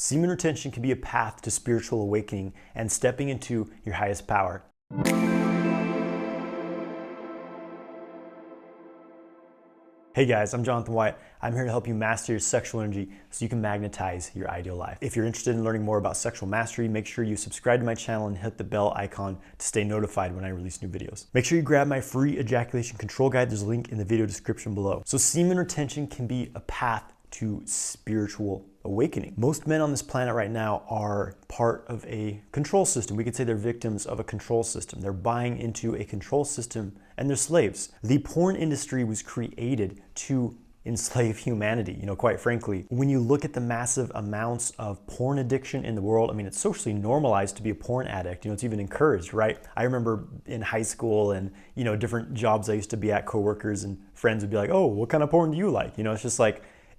Semen retention can be a path to spiritual awakening and stepping into your highest power. Hey guys, I'm Jonathan White. I'm here to help you master your sexual energy so you can magnetize your ideal life. If you're interested in learning more about sexual mastery, make sure you subscribe to my channel and hit the bell icon to stay notified when I release new videos. Make sure you grab my free ejaculation control guide. There's a link in the video description below. So semen retention can be a path to spiritual awakening. Most men on this planet right now are part of a control system. We could say they're victims of a control system. They're buying into a control system and they're slaves. The porn industry was created to enslave humanity, quite frankly. When you look at the massive amounts of porn addiction in the world, I mean, it's socially normalized to be a porn addict. It's even encouraged, right? I remember in high school and, different jobs I used to be at, coworkers and friends would be like, oh, what kind of porn do you like?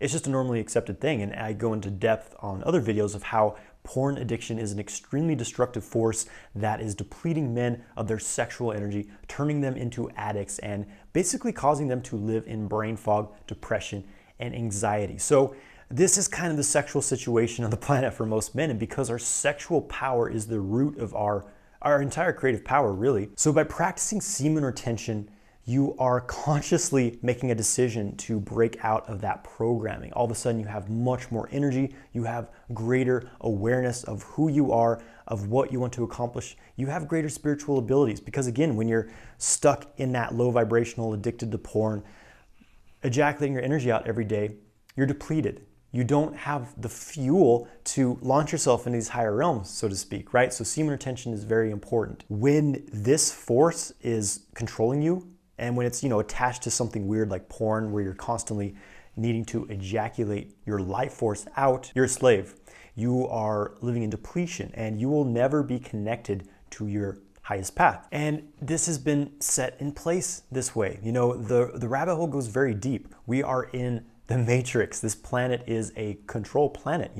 It's just a normally accepted thing. And I go into depth on other videos of how porn addiction is an extremely destructive force that is depleting men of their sexual energy, turning them into addicts, and basically causing them to live in brain fog, depression, and anxiety. So this is kind of the sexual situation on the planet for most men, and because our sexual power is the root of our entire creative power, really. So by practicing semen retention, you are consciously making a decision to break out of that programming. All of a sudden you have much more energy, you have greater awareness of who you are, of what you want to accomplish. You have greater spiritual abilities because again, when you're stuck in that low vibrational, addicted to porn, ejaculating your energy out every day, you're depleted. You don't have the fuel to launch yourself in these higher realms, so to speak, right? So semen retention is very important. When this force is controlling you, and when it's, attached to something weird like porn, where you're constantly needing to ejaculate your life force out, you're a slave. You are living in depletion and you will never be connected to your highest path. And this has been set in place this way. The rabbit hole goes very deep. We are in the matrix. This planet is a control planet,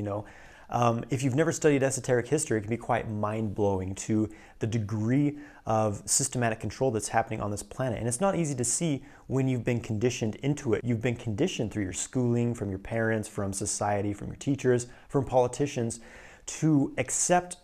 If you've never studied esoteric history, it can be quite mind-blowing to the degree of systematic control that's happening on this planet. And it's not easy to see when you've been conditioned into it. You've been conditioned through your schooling, from your parents, from society, from your teachers, from politicians, to accept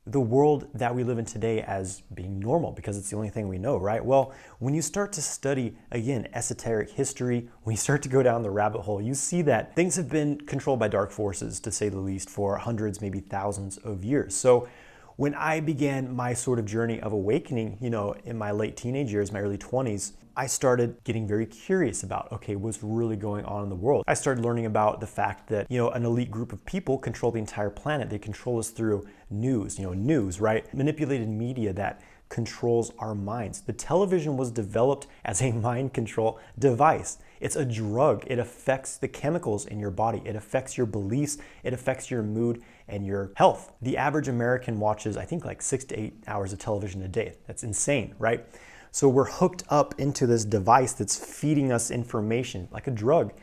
the world that we live in today as being normal because it's the only thing we know, right? Well, when you start to study, again, esoteric history, when you start to go down the rabbit hole, you see that things have been controlled by dark forces, to say the least, for hundreds, maybe thousands of years. So when I began my sort of journey of awakening, in my late teenage years, my early 20s, I started getting very curious about, okay, what's really going on in the world? I started learning about the fact that, an elite group of people control the entire planet. They control us through news, right? Manipulated media that controls our minds. The television was developed as a mind control device. It's a drug. It affects the chemicals in your body. It affects your beliefs. It affects your mood and your health. The average American watches, I think, like 6 to 8 hours of television a day. That's insane, right? So we're hooked up into this device that's feeding us information like a drug,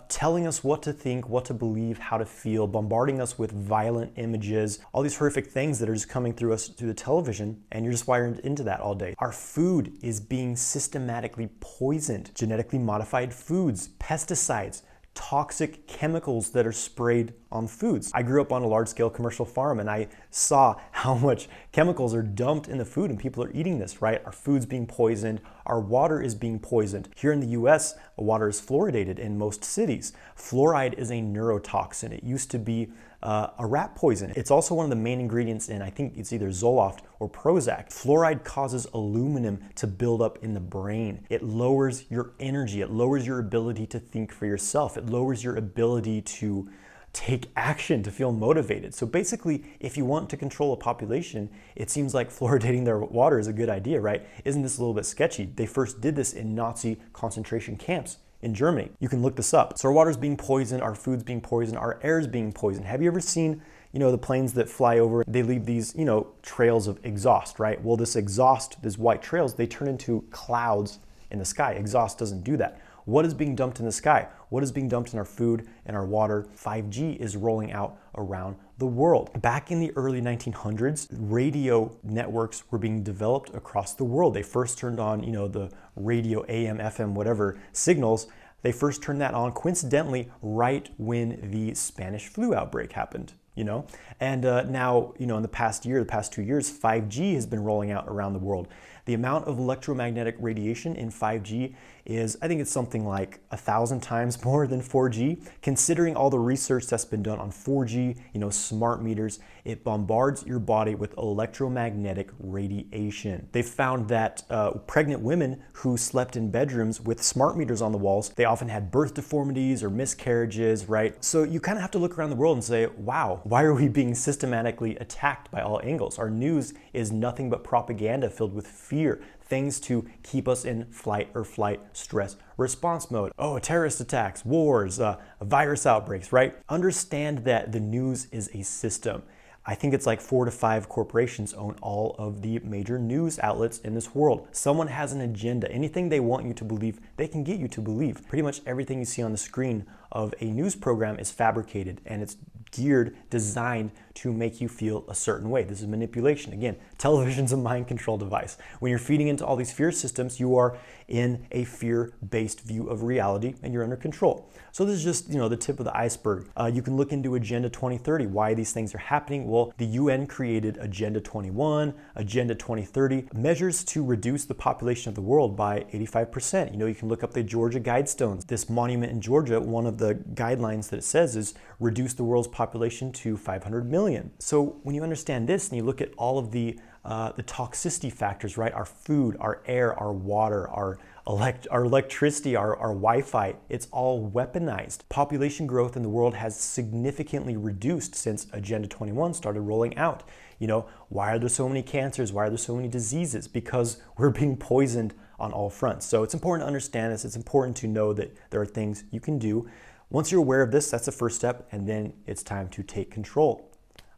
telling us what to think, what to believe, how to feel, bombarding us with violent images, all these horrific things that are just coming through us through the television, and you're just wired into that all day. Our food is being systematically poisoned. Genetically modified foods, pesticides, toxic chemicals that are sprayed on foods. I grew up on a large-scale commercial farm and I saw how much chemicals are dumped in the food and people are eating this, right? Our food's being poisoned, our water is being poisoned. Here in the US, water is fluoridated in most cities. Fluoride is a neurotoxin. It used to be a rat poison. It's also one of the main ingredients in, I think it's either Zoloft or Prozac. Fluoride causes aluminum to build up in the brain. It lowers your energy. It lowers your ability to think for yourself. It lowers your ability to take action, to feel motivated. So basically, if you want to control a population, it seems like fluoridating their water is a good idea, right? Isn't this a little bit sketchy? They first did this in Nazi concentration camps in Germany. You can look this up. So our water's being poisoned, our food's being poisoned, our air's being poisoned. Have you ever seen, the planes that fly over, they leave these, trails of exhaust, right? Well, this exhaust, these white trails, they turn into clouds in the sky. Exhaust doesn't do that. What is being dumped in the sky? What is being dumped in our food and our water? 5G is rolling out around the world. Back in the early 1900s, radio networks were being developed across the world. They first turned on, the radio AM, FM, whatever signals. They first turned that on coincidentally right when the Spanish flu outbreak happened. you know? And now, you know, in the past 2 years, 5G has been rolling out around the world. The amount of electromagnetic radiation in 5G is, I think it's something like 1,000 times more than 4G. Considering all the research that's been done on 4G, you know, smart meters, it bombards your body with electromagnetic radiation. They found that pregnant women who slept in bedrooms with smart meters on the walls, they often had birth deformities or miscarriages, right? So you kind of have to look around the world and say, wow, why are we being systematically attacked by all angles? Our news is nothing but propaganda filled with fear, things to keep us in fight or flight stress response mode. Oh, terrorist attacks, wars, virus outbreaks, right? Understand that the news is a system. I think it's like 4 to 5 corporations own all of the major news outlets in this world. Someone has an agenda. Anything they want you to believe, they can get you to believe. Pretty much everything you see on the screen of a news program is fabricated, and it's geared, designed to make you feel a certain way. This is manipulation. Again, television's a mind control device. When you're feeding into all these fear systems, you are in a fear-based view of reality and you're under control. So this is just, you know, the tip of the iceberg. You can look into Agenda 2030, why these things are happening. Well, the UN created Agenda 21, Agenda 2030, measures to reduce the population of the world by 85%. You know, you can look up the Georgia Guidestones. This monument in Georgia, one of the guidelines that it says is reduce the world's population to 500 million. So when you understand this and you look at all of the toxicity factors, right? Our food, our air, our water, our electricity, our Wi-Fi, it's all weaponized. Population growth in the world has significantly reduced since Agenda 21 started rolling out. You know, why are there so many cancers? Why are there so many diseases? Because we're being poisoned on all fronts. So it's important to understand this. It's important to know that there are things you can do. Once you're aware of this, that's the first step, and then it's time to take control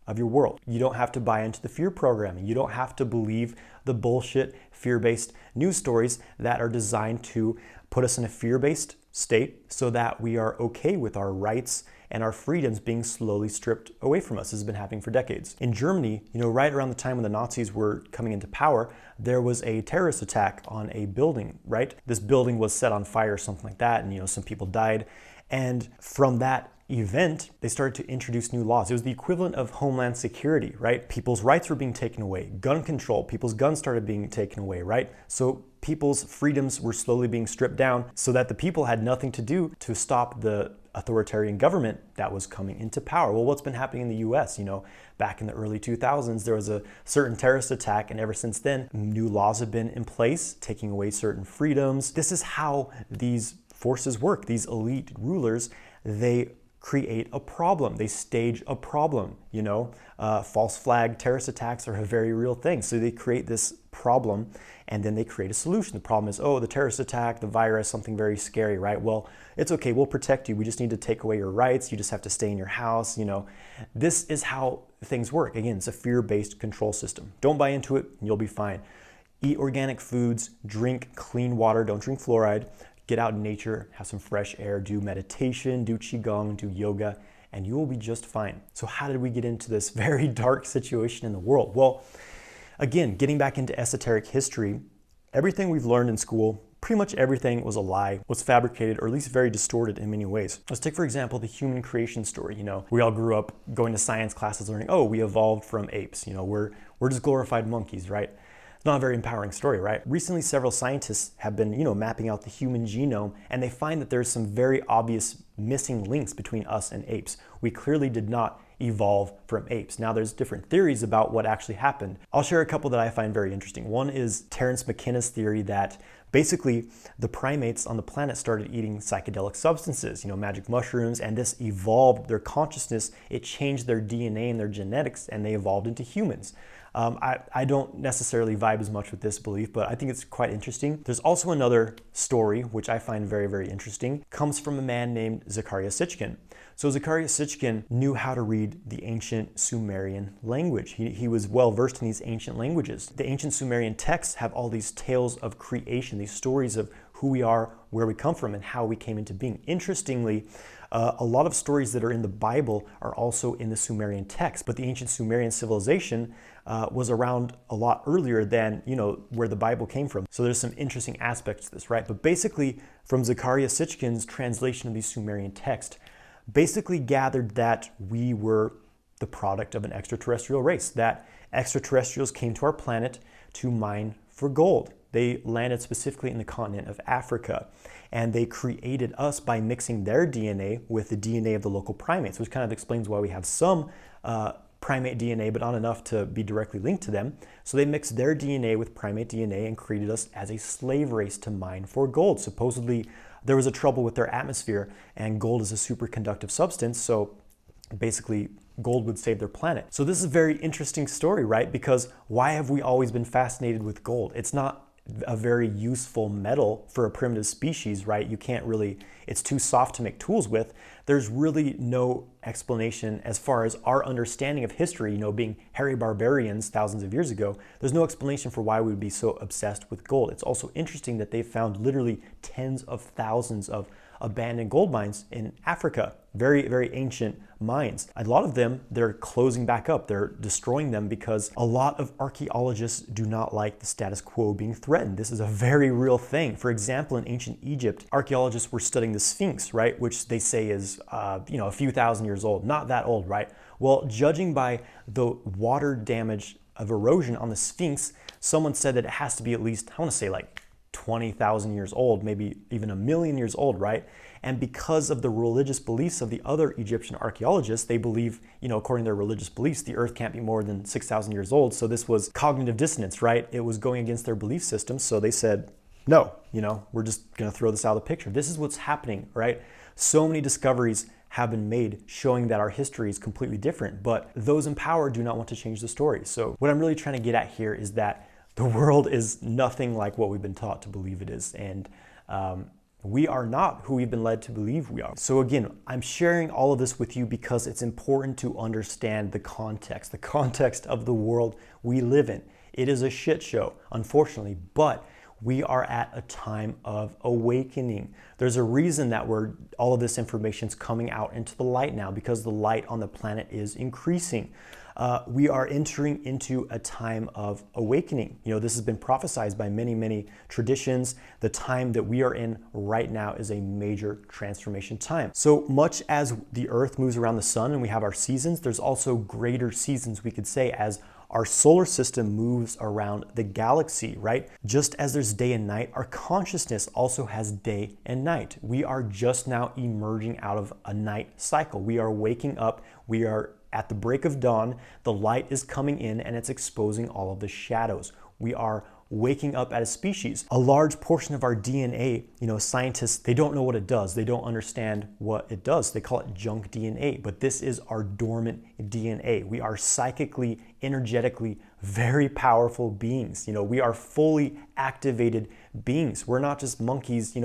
of your world. You don't have to buy into the fear programming. You don't have to believe the bullshit fear-based news stories that are designed to put us in a fear-based state so that we are okay with our rights and our freedoms being slowly stripped away from us. This has been happening for decades. In Germany, you know, right around the time when the Nazis were coming into power, there was a terrorist attack on a building, right? This building was set on fire or something like that, and, you know, some people died. And from that event, they started to introduce new laws. It was the equivalent of Homeland Security, right? People's rights were being taken away. Gun control, people's guns started being taken away, right? So people's freedoms were slowly being stripped down so that the people had nothing to do to stop the authoritarian government that was coming into power. Well, what's been happening in the US? You know, back in the early 2000s, there was a certain terrorist attack, and ever since then, new laws have been in place, taking away certain freedoms. This is how these forces work. These elite rulers, they create a problem. They stage a problem, you know. False flag terrorist attacks are a very real thing. So they create this problem and then they create a solution. The problem is, oh, the terrorist attack, the virus, something very scary, right? Well, it's okay, we'll protect you. We just need to take away your rights. You just have to stay in your house, you know. This is how things work. Again, it's a fear-based control system. Don't buy into it and you'll be fine. Eat organic foods, drink clean water, don't drink fluoride. Get out in nature, have some fresh air, do meditation, do qigong, do yoga, and you will be just fine. So how did we get into this very dark situation in the world? Well, again, getting back into esoteric history, everything we've learned in school, pretty much everything was a lie, was fabricated, or at least very distorted in many ways. Let's take, for example, the human creation story. You know, we all grew up going to science classes learning, oh, we evolved from apes. You know, we're just glorified monkeys, right? Not a very empowering story, right? Recently, several scientists have been, you know, mapping out the human genome, and they find that there's some very obvious missing links between us and apes. We clearly did not evolve from apes. Now, there's different theories about what actually happened. I'll share a couple that I find very interesting. One is Terence McKenna's theory that basically the primates on the planet started eating psychedelic substances, you know, magic mushrooms, and this evolved their consciousness. It changed their DNA and their genetics, and they evolved into humans. I don't necessarily vibe as much with this belief, but I think it's quite interesting. There's also another story, which I find very, very interesting, comes from a man named Zecharia Sitchin. So Zecharia Sitchin knew how to read the ancient Sumerian language. He was well versed in these ancient languages. The ancient Sumerian texts have all these tales of creation, these stories of who we are, where we come from, and how we came into being. Interestingly, a lot of stories that are in the Bible are also in the Sumerian text, but the ancient Sumerian civilization was around a lot earlier than, you know, where the Bible came from. So there's some interesting aspects to this, right? But basically, from Zecharia Sitchin's translation of these Sumerian texts, basically gathered that we were the product of an extraterrestrial race, that extraterrestrials came to our planet to mine for gold. They landed specifically in the continent of Africa, and they created us by mixing their DNA with the DNA of the local primates, which kind of explains why we have some primate DNA, but not enough to be directly linked to them. So they mixed their DNA with primate DNA and created us as a slave race to mine for gold. Supposedly, there was a trouble with their atmosphere, and gold is a superconductive substance, so basically gold would save their planet. So this is a very interesting story, right? Because why have we always been fascinated with gold? It's not a very useful metal for a primitive species, right? You can't really, it's too soft to make tools with. There's really no explanation as far as our understanding of history, being hairy barbarians thousands of years ago, there's no explanation for why we would be so obsessed with gold. It's also interesting that they found literally tens of thousands of abandoned gold mines in Africa, very, very ancient mines. A lot of them, they're closing back up. They're destroying them because a lot of archaeologists do not like the status quo being threatened. This is a very real thing. For example, in ancient Egypt, archaeologists were studying the Sphinx, right? Which they say is, a few thousand years old, not that old, right? Well, judging by the water damage of erosion on the Sphinx, someone said that it has to be at least, I want to say like 20,000 years old, maybe even 1,000,000 years old, right? And because of the religious beliefs of the other Egyptian archaeologists, they believe, according to their religious beliefs, the earth can't be more than 6,000 years old. So this was cognitive dissonance, right? It was going against their belief system. So they said, no, we're just going to throw this out of the picture. This is what's happening, right? So many discoveries have been made showing that our history is completely different, but those in power do not want to change the story. So what I'm really trying to get at here is that the world is nothing like what we've been taught to believe it is. And we are not who we've been led to believe we are. So again, I'm sharing all of this with you because it's important to understand the context of the world we live in. It is a shit show, unfortunately, but we are at a time of awakening. There's a reason that all of this information is coming out into the light now, because the light on the planet is increasing. We are entering into a time of awakening. This has been prophesied by many, many traditions. The time that we are in right now is a major transformation time. So much as the earth moves around the sun and we have our seasons, there's also greater seasons, we could say, as our solar system moves around the galaxy, right? Just as there's day and night, our consciousness also has day and night. We are just now emerging out of a night cycle. We are waking up. We are at the break of dawn. The light is coming in and it's exposing all of the shadows. We are waking up as a species. A large portion of our DNA, scientists, they don't know what it does. They don't understand what it does. They call it junk DNA, but this is our dormant DNA. We are psychically, energetically, very powerful beings. We are fully activated beings. We're not just monkeys,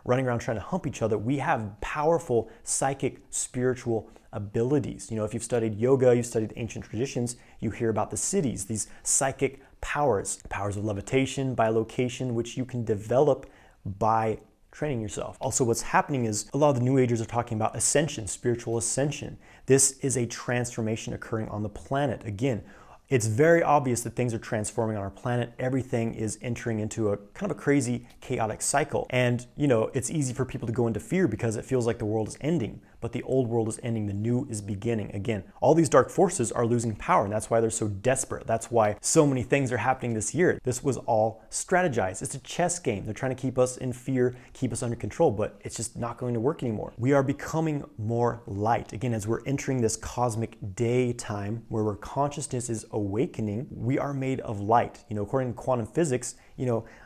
running around trying to hump each other. We have powerful psychic, spiritual abilities. If you've studied yoga, you've studied ancient traditions, you hear about the siddhis, these psychic powers of levitation, bilocation, which you can develop by training yourself. Also, what's happening is a lot of the New Agers are talking about ascension, spiritual ascension. This is a transformation occurring on the planet. Again, it's very obvious that things are transforming on our planet. Everything is entering into a kind of a crazy, chaotic cycle. And, it's easy for people to go into fear because it feels like the world is ending, but the old world is ending, the new is beginning. Again, all these dark forces are losing power, and that's why they're so desperate. That's why so many things are happening this year. This was all strategized. It's a chess game. They're trying to keep us in fear, keep us under control, but it's just not going to work anymore. We are becoming more light. Again, as we're entering this cosmic daytime where our consciousness is awakening, we are made of light. According to quantum physics,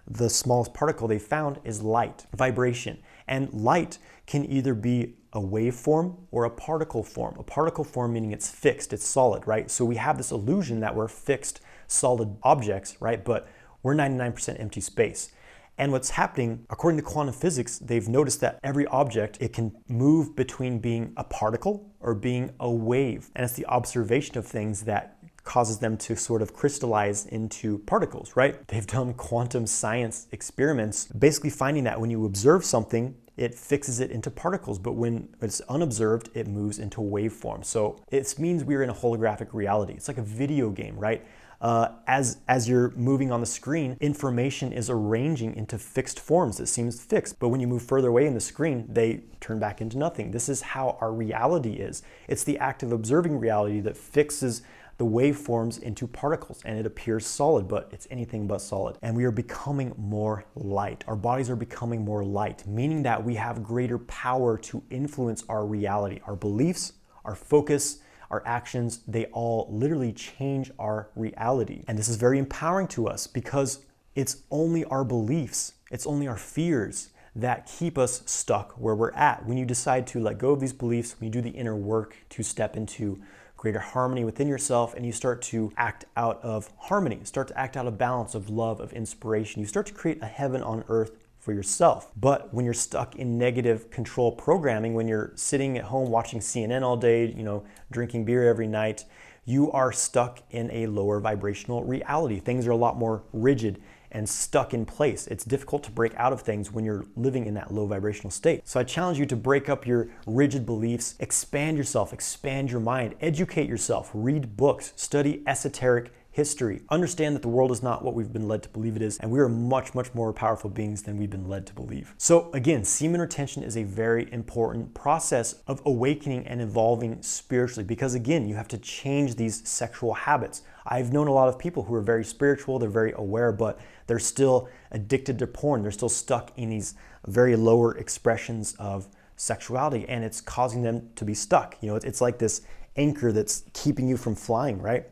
the smallest particle they found is light, vibration. And light can either be a waveform or a particle form. A particle form meaning it's fixed, it's solid, right? So we have this illusion that we're fixed, solid objects, right? But we're 99% empty space. And what's happening, according to quantum physics, they've noticed that every object, it can move between being a particle or being a wave. And it's the observation of things that causes them to sort of crystallize into particles, right? They've done quantum science experiments, basically finding that when you observe something, it fixes it into particles, but when it's unobserved, it moves into waveform. So it means we're in a holographic reality. It's like a video game, right? as you're moving on the screen, information is arranging into fixed forms that seems fixed. But when you move further away in the screen, they turn back into nothing. This is how our reality is. It's the act of observing reality that fixes the waveforms into particles, and it appears solid, but it's anything but solid. And we are becoming more light. Our bodies are becoming more light, meaning that we have greater power to influence our reality. Our beliefs, our focus, our actions, they all literally change our reality. And this is very empowering to us because it's only our beliefs, it's only our fears that keep us stuck where we're at. When you decide to let go of these beliefs, when you do the inner work to step into greater harmony within yourself, and you start to act out of harmony, start to act out of balance, of love, of inspiration, you start to create a heaven on earth for yourself. But when you're stuck in negative control programming, when you're sitting at home watching CNN all day, drinking beer every night, you are stuck in a lower vibrational reality. Things are a lot more rigid and stuck in place. It's difficult to break out of things when you're living in that low vibrational state. So I challenge you to break up your rigid beliefs, expand yourself, expand your mind, educate yourself, read books, study esoteric history. Understand that the world is not what we've been led to believe it is, and we are much, much more powerful beings than we've been led to believe. So again, semen retention is a very important process of awakening and evolving spiritually, because again, you have to change these sexual habits. I've known a lot of people who are very spiritual, they're very aware, but they're still addicted to porn. They're still stuck in these very lower expressions of sexuality, and it's causing them to be stuck. It's like this anchor that's keeping you from flying, right?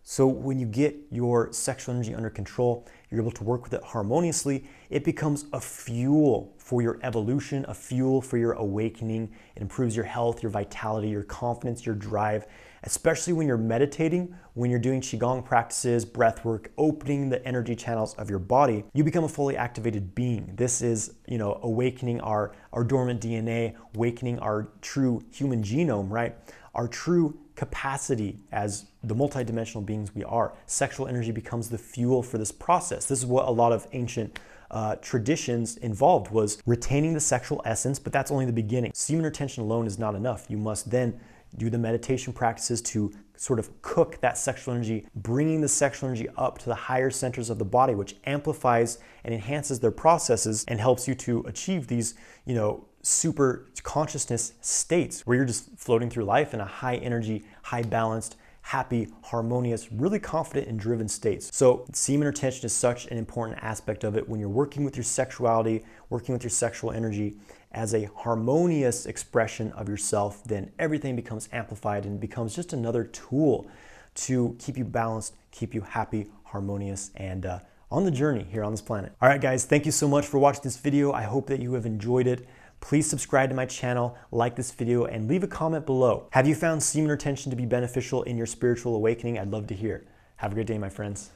So when you get your sexual energy under control, you're able to work with it harmoniously. It becomes a fuel for your evolution, a fuel for your awakening. It improves your health, your vitality, your confidence, your drive, especially when you're meditating, when you're doing Qigong practices, breath work, opening the energy channels of your body. You become a fully activated being. This is, awakening our dormant DNA, awakening our true human genome, right? Our true capacity as the multidimensional beings we are. Sexual energy becomes the fuel for this process. This is what a lot of ancient traditions involved, was retaining the sexual essence, but that's only the beginning. Semen retention alone is not enough. You must then do the meditation practices to sort of cook that sexual energy, bringing the sexual energy up to the higher centers of the body, which amplifies and enhances their processes and helps you to achieve these, super consciousness states where you're just floating through life in a high energy, high balanced, happy, harmonious, really confident and driven states. So semen retention is such an important aspect of it when you're working with your sexuality, working with your sexual energy as a harmonious expression of yourself. Then everything becomes amplified and becomes just another tool to keep you balanced, keep you happy, harmonious, and on the journey here on this planet. All right, guys, thank you so much for watching this video. I hope that you have enjoyed it. Please subscribe to my channel, like this video, and leave a comment below. Have you found semen retention to be beneficial in your spiritual awakening? I'd love to hear. Have a great day, my friends.